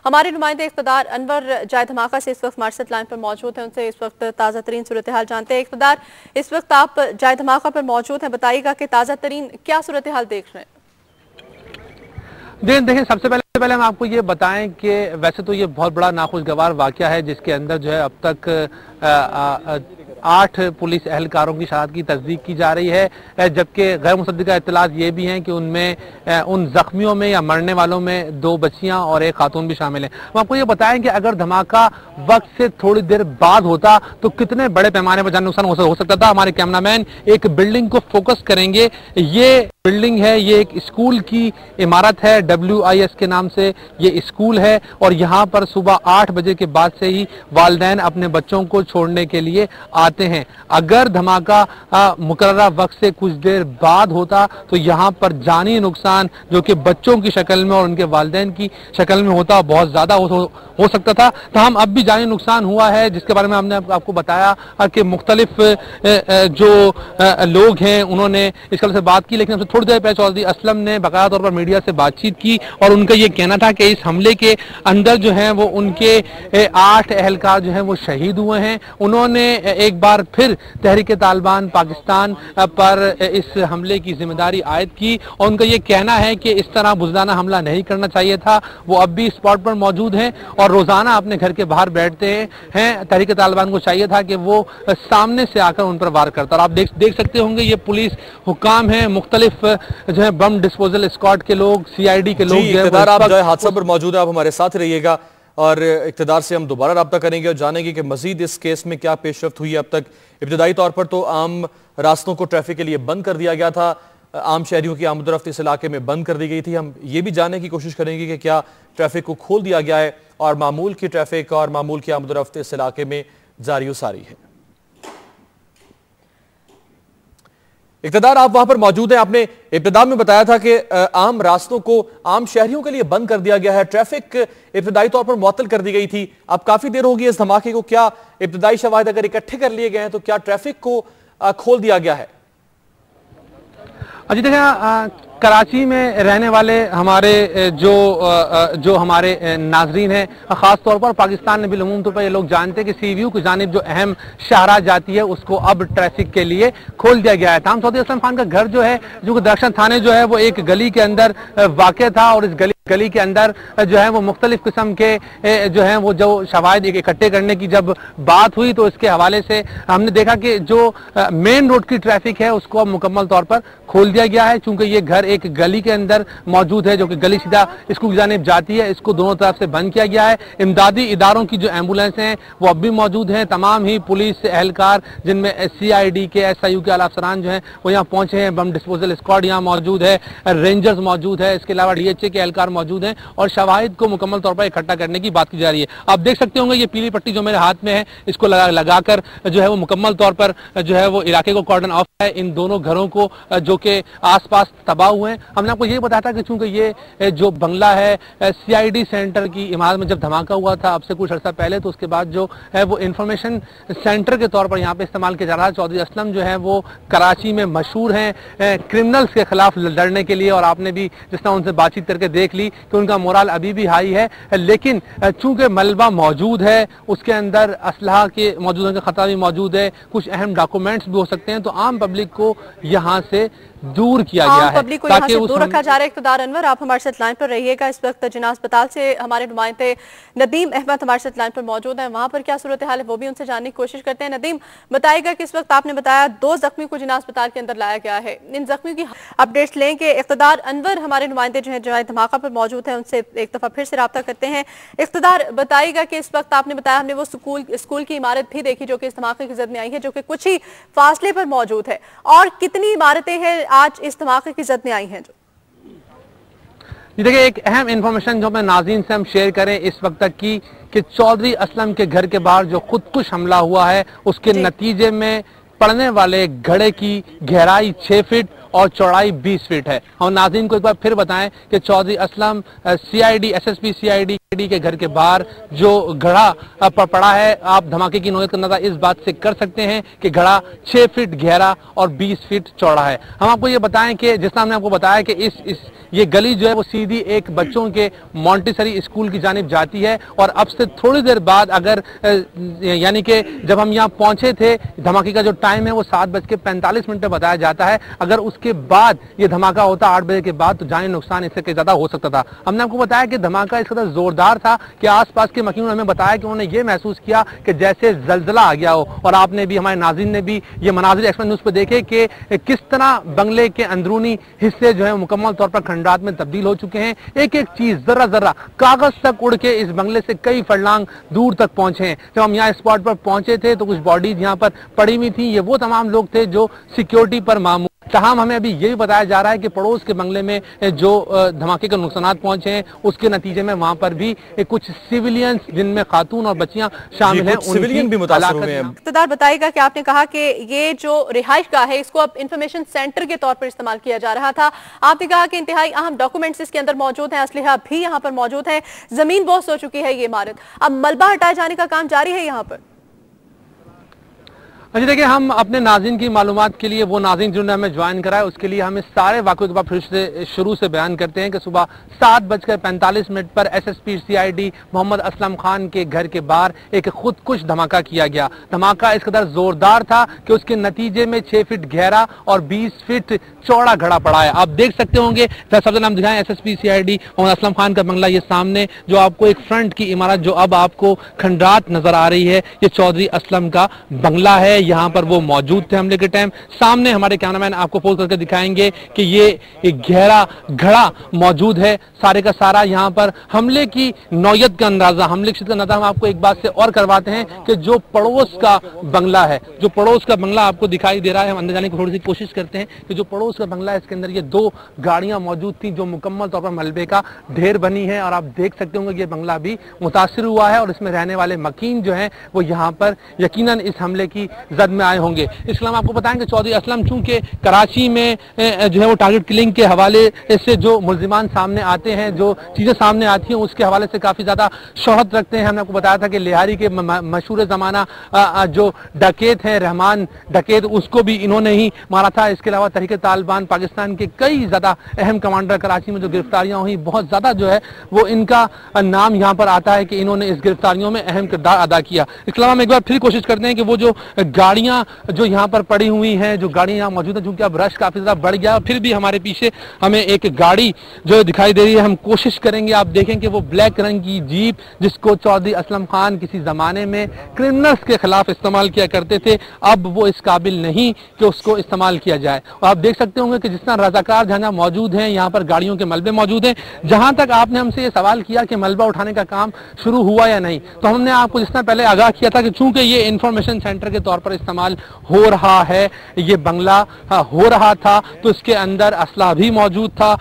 हमारे नुमाइंदे इक़्तिदार अनवर जाए धमाका से इस वक्त हमारे साथ लाइन पर मौजूद हैं, उनसे इस वक्त ताज़ा तरीन सूरत हाल जानते हैं। इक़्तिदार, इस वक्त आप जाए धमाका पर मौजूद हैं, बताइएगा कि ताज़ा तरीन क्या सूरत हाल देख रहे हैं? देखिए, सबसे पहले हम आपको ये बताएं कि वैसे तो ये बहुत बड़ा नाखुशगवार वाकया है जिसके अंदर जो है अब तक 8 पुलिस एहलकारों की शहादत की तस्दीक की जा रही है, जबकि गैर मुसद्दिका इत्तलात ये भी हैं कि उनमें उन जख्मियों में या मरने वालों में 2 बच्चियां और 1 खातून भी शामिल हैं। हम आपको ये बताएं कि अगर धमाका वक्त से थोड़ी देर बाद होता तो कितने बड़े पैमाने पर जान नुकसान हो सकता था। हमारे कैमरामैन एक बिल्डिंग को फोकस करेंगे। ये बिल्डिंग है, ये एक स्कूल की इमारत है, WIS के नाम से ये स्कूल है और यहाँ पर सुबह 8 बजे के बाद से ही वालिदैन अपने बच्चों को छोड़ने के लिए आते हैं। अगर धमाका मुकर्ररा वक्त से कुछ देर बाद होता तो यहाँ पर जानी नुकसान जो कि बच्चों की शक्ल में और उनके वालिदैन की शक्ल में होता बहुत ज्यादा हो सकता था। तो हम अब भी जानी नुकसान हुआ है जिसके बारे में हमने आपको बताया कि मुख्तलिफ जो लोग हैं उन्होंने इस कल से बात की, लेकिन थोड़ी देर पहले चौधरी असलम ने बाकायदा तौर पर मीडिया से बातचीत की और उनका यह कहना था कि इस हमले के अंदर जो है वो उनके 8 एहलकार जो है वो शहीद हुए हैं। उन्होंने एक बार फिर तहरीक तालिबान पाकिस्तान पर इस हमले की जिम्मेदारी आयद की और उनका यह कहना है कि इस तरह बुज़दाना हमला नहीं करना चाहिए था। वो अब भी स्पॉट पर मौजूद हैं और रोजाना अपने घर के बाहर बैठते हैं। तहरीक तालिबान को चाहिए था कि वो सामने से आकर उन पर वार करता। और आप देख सकते होंगे ये पुलिस हुकाम है, मुख्तलिफ जो है बम डिस्पोजल स्क्वाड के लोग, CID के लोग। इक़्तिदार आप जो है हादसा पर मौजूद है, आप हमारे साथ रहिएगा और इक़्तिदार से हम दोबारा रब्ता करेंगे और जानेंगे कि मजीद इस केस में क्या पेशरफ्त हुई है। अब तक इब्तदाई तौर पर तो आम रास्तों को ट्रैफिक के लिए बंद कर दिया गया था, आम शहरियों की आमदोरफ्त इस इलाके में बंद कर दी गई थी। हम ये भी जानने की कोशिश करेंगे कि क्या ट्रैफिक को खोल दिया गया है और मामूल की ट्रैफिक और मामूल की आमदोरफ्त इस इलाके में जारी सारी है। इक़्तिदार, आप वहां पर मौजूद हैं। आपने इब्तिदा में बताया था कि आम रास्तों को आम शहरियों के लिए बंद कर दिया गया है, ट्रैफिक इब्तिदाई तौर पर मुअत्तल कर दी गई थी। अब काफी देर होगी इस धमाके को, क्या इब्तिदाई शवाहिद अगर इकट्ठे कर लिए गए हैं तो क्या ट्रैफिक को खोल दिया गया है? अजी देखिए, कराची में रहने वाले हमारे जो हमारे नाजरीन हैं, खास तौर पर पाकिस्तान में बिलूम तौर पर ये लोग जानते हैं कि CVU की जानिब जो अहम शाहराह जाती है उसको अब ट्रैफिक के लिए खोल दिया गया है। तमाम चौधरी असलम खान का घर जो है, जो दर्शन थाने जो है वो एक गली के अंदर वाक़ था और इस गली के अंदर जो है वो मुख्तलिफ किस्म के जो है वो जो शवाहिद इकट्ठे करने की जब बात हुई तो इसके हवाले से हमने देखा कि जो मेन रोड की ट्रैफिक है उसको अब मुकम्मल तौर पर खोल दिया गया है। चूंकि ये घर एक गली के अंदर मौजूद है जो कि गली सीधा स्कूल की जानिब जाती है, इसको दोनों तरफ से बंद किया गया है। इमदादी इदारों की जो एम्बुलेंस हैं वो अब भी मौजूद हैं। तमाम ही पुलिस एहलकार जिनमें CID के SIU के आला अफसरान जो हैं वो यहाँ पहुंचे हैं। बम डिस्पोजल स्क्वाड यहाँ मौजूद है, रेंजर्स मौजूद है, इसके अलावा DHA के एहलकार मौजूद हैं और शवाहिद को मुकम्मल तौर पर इकट्ठा करने की बात की जा रही है। आप देख सकते होंगे ये पीली पट्टी जो मेरे हाथ में है इसको लगाकर जो है वो मुकम्मल तौर पर जो है वो इलाके को कॉर्डन ऑफ है, इन दोनों घरों को जो कि आसपास तबाह हुए हैं। हमने आपको ये बताया था कि चूंकि ये जो बंगला है CID सेंटर की इमारत में जब धमाका हुआ था अब से कुछ अर्सा पहले, तो उसके बाद जो है वो इंफॉर्मेशन सेंटर के तौर पर यहाँ पे इस्तेमाल किया जा रहा है। चौधरी असलम जो है वो कराची में मशहूर हैं क्रिमिनल्स के खिलाफ लड़ने के लिए और आपने भी जिस तरह उनसे बातचीत करके देख ली कि उनका मोराल अभी भी हाई है, लेकिन चूंकि मलबा मौजूद है उसके अंदर असलहा के मौजूद होने का खतरा भी मौजूद है, कुछ अहम डॉक्यूमेंट्स भी हो सकते हैं, तो आम पब्लिक को यहाँ से दूर किया गया है, पब्लिक को यहाँ से दूर रखा जा रहा है। इक़्तिदार अनवर, आप हमारे साथ लाइन पर रहिएगा। इस वक्त जिन्ना अस्पताल से हमारे नुमाइंदे नदीम अहमद हमारे साथ लाइन पर मौजूद हैं, वहां पर क्या सूरत हाल है वो भी उनसे जानने की कोशिश करते हैं। नदीम, बताएगा कि इस वक्त आपने बताया 2 जख्मियों को जिन्ना अस्पताल के अंदर लाया गया है, इन जख्मियों की अपडेट्स लेंगे। इक़्तिदार अनवर हमारे नुमाइंदे जो है धमाका पर मौजूद है, उनसे एक दफा फिर से रब्ता करते हैं। इक़्तिदार, बताइएगा कि इस वक्त आपने बताया हमने वो स्कूल की इमारत भी देखी जो कि इस धमाके की जद में आई है, जो कि कुछ ही फासले पर मौजूद है, और कितनी इमारतें हैं आज इस धमाके की जद में आई हैं? देखिए, एक अहम इंफॉर्मेशन जो मैं नाज़रीन से हम शेयर करें इस वक्त तक की कि चौधरी असलम के घर के बाहर जो खुदकुश हमला हुआ है उसके नतीजे में पड़ने वाले घड़े की गहराई 6 फीट और चौड़ाई 20 फीट है। और नाज़रीन को एक बार फिर बताएं कि Chaudhary Aslam CID SSP CID के घर के बाहर जो घड़ा पड़ा है, आप धमाके की नोयत का अंदाजा इस बात से कर सकते हैं कि घड़ा 6 फीट गहरा और 20 फीट चौड़ा है। हम आपको ये बताएं कि जिस तरह हमने आपको बताया कि ये गली जो है वो सीधी एक बच्चों के मॉन्टेसरी स्कूल की जानिब जाती है, और अब से थोड़ी देर बाद अगर यानी कि जब हम यहाँ पहुंचे थे, धमाके का जो टाइम है वो 7:45 पे बताया जाता है, अगर उसके बाद ये धमाका होता 8 बजे के बाद तो जानी नुकसान इससे कहीं ज्यादा हो सकता था। हमने आपको बताया कि धमाका इस कदर जोरदार था कि आसपास के मकीनों ने हमें बताया कि उन्होंने ये महसूस किया कि जैसे जलजला आ गया हो, और आपने भी, हमारे नाज़रीन ने भी ये मनाजिर एक्सप्रेस न्यूज पर देखे कि किस तरह बंगले के अंदरूनी हिस्से जो है मुकम्मल तौर पर खंडात में तब्दील हो चुके हैं। एक एक चीज जर्रा जर्रा कागज तक उड़ के इस बंगले से कई फरलांग दूर तक पहुंचे हैं। जब हम यहाँ स्पॉट पर पहुंचे थे तो कुछ बॉडीज यहाँ पर पड़ी हुई थी। ये वो तमाम लोग थे जो सिक्योरिटी पर मामूल। तमाम हमें अभी ये भी बताया जा रहा है कि पड़ोस के बंगले में जो धमाके के नुकसान पहुंचे हैं उसके नतीजे में वहां पर भी कुछ सिविलियंस, जिनमें खातून और बच्चियां शामिल हैं, सिविलियन भी मुतासर हुए हैं। इक़्तिदार बताइएगा कि आपने कहा कि ये जो रिहाइश गाह है इसको अब इंफॉर्मेशन सेंटर के तौर पर इस्तेमाल किया जा रहा था। आपने कहा कि इंतहाई अहम डॉक्यूमेंट्स इसके अंदर मौजूद हैं, असलहा भी यहाँ पर मौजूद है, जमीन बोस हो चुकी है ये इमारत, अब मलबा हटाए जाने का काम जारी है यहाँ पर। अच्छा देखिए, हम अपने नाज़रीन की मालूमात के लिए, वो नाज़रीन जिन्होंने हमें ज्वाइन कराया, उसके लिए हम इस सारे वाक़े को फिर से शुरू से बयान करते हैं कि सुबह 7:45 पर SSP CID मोहम्मद असलम खान के घर के बाहर एक खुदकुश धमाका किया गया। धमाका इस कदर जोरदार था कि उसके नतीजे में 6 फीट गहरा और 20 फीट चौड़ा घड़ा पड़ा है। आप देख सकते होंगे, सबसे नाम दिखाएं, SSP CID मोहम्मद असलम खान का बंगला, ये सामने जो आपको एक फ्रंट की इमारत जो अब आपको खंडात नजर आ रही है, ये चौधरी असलम का बंगला है। यहाँ पर वो मौजूद थे हमले के टाइम। सामने हमारे कैमरामैन आपको पोज करके दिखाएंगे कि ये एक गहरा घड़ा मौजूद है। सारे का सारा यहाँ पर हमले की नौयत का अंदाजा, हमले की अंदाजा हम आपको एक बात से और करवाते हैं कि जो पड़ोस का बंगला है, जो पड़ोस का बंगला आपको दिखाई दे रहा है, हम अंदर जाने की थोड़ी सी कोशिश करते हैं कि जो पड़ोस का बंगला है इसके अंदर ये 2 गाड़ियां मौजूद थी जो मुकम्मल तौर पर मलबे का ढेर बनी है, और आप देख सकते होंगे ये बंगला भी मुतासिर हुआ है और इसमें रहने वाले मकीन जो है वो यहाँ पर यकीनन इस हमले की जद में आए होंगे। इसके अलावा आपको बताएंगे चौधरी असलम चूंकि कराची में जो है वो टारगेट किलिंग के हवाले से जो मुल्जिमान सामने आते हैं, जो चीजें सामने आती हैं उसके हवाले से काफी ज्यादा शोहरत रखते हैं। हमने आपको बताया था कि लिहारी के मशहूर जमाना जो डकैत हैं, रहमान डकैत, उसको भी इन्होंने ही मारा था। इसके अलावा तहरीक तालिबान पाकिस्तान के कई ज्यादा अहम कमांडर कराची में जो गिरफ्तारियां हुई, बहुत ज्यादा जो है वो इनका नाम यहाँ पर आता है कि इन्होंने इस गिरफ्तारियों में अहम किरदार अदा किया। इसके अलावा हम एक बार फिर कोशिश करते हैं कि वो जो गाड़ियां जो यहाँ पर पड़ी हुई हैं, जो गाड़ियां यहाँ मौजूद है, चूंकि अब रश काफी ज्यादा बढ़ गया, फिर भी हमारे पीछे हमें एक गाड़ी जो दिखाई दे रही है, हम कोशिश करेंगे, आप देखें कि वो ब्लैक रंग की जीप जिसको चौधरी असलम खान किसी जमाने में क्रिमिनल्स के खिलाफ इस्तेमाल किया करते थे, अब वो इस काबिल नहीं कि उसको इस्तेमाल किया जाए। और आप देख सकते होंगे कि जिस तरह रजाकार जहां मौजूद हैं, यहाँ पर गाड़ियों के मलबे मौजूद हैं। जहां तक आपने हमसे ये सवाल किया कि मलबा उठाने का काम शुरू हुआ या नहीं, तो हमने आपको जिस तरह पहले आगाह किया था कि चूंकि ये इंफॉर्मेशन सेंटर के तौर पर इस्तेमाल हो रहा है, ये बंगला हो रहा था, तो इसके अंदर असला भी मौजूद था।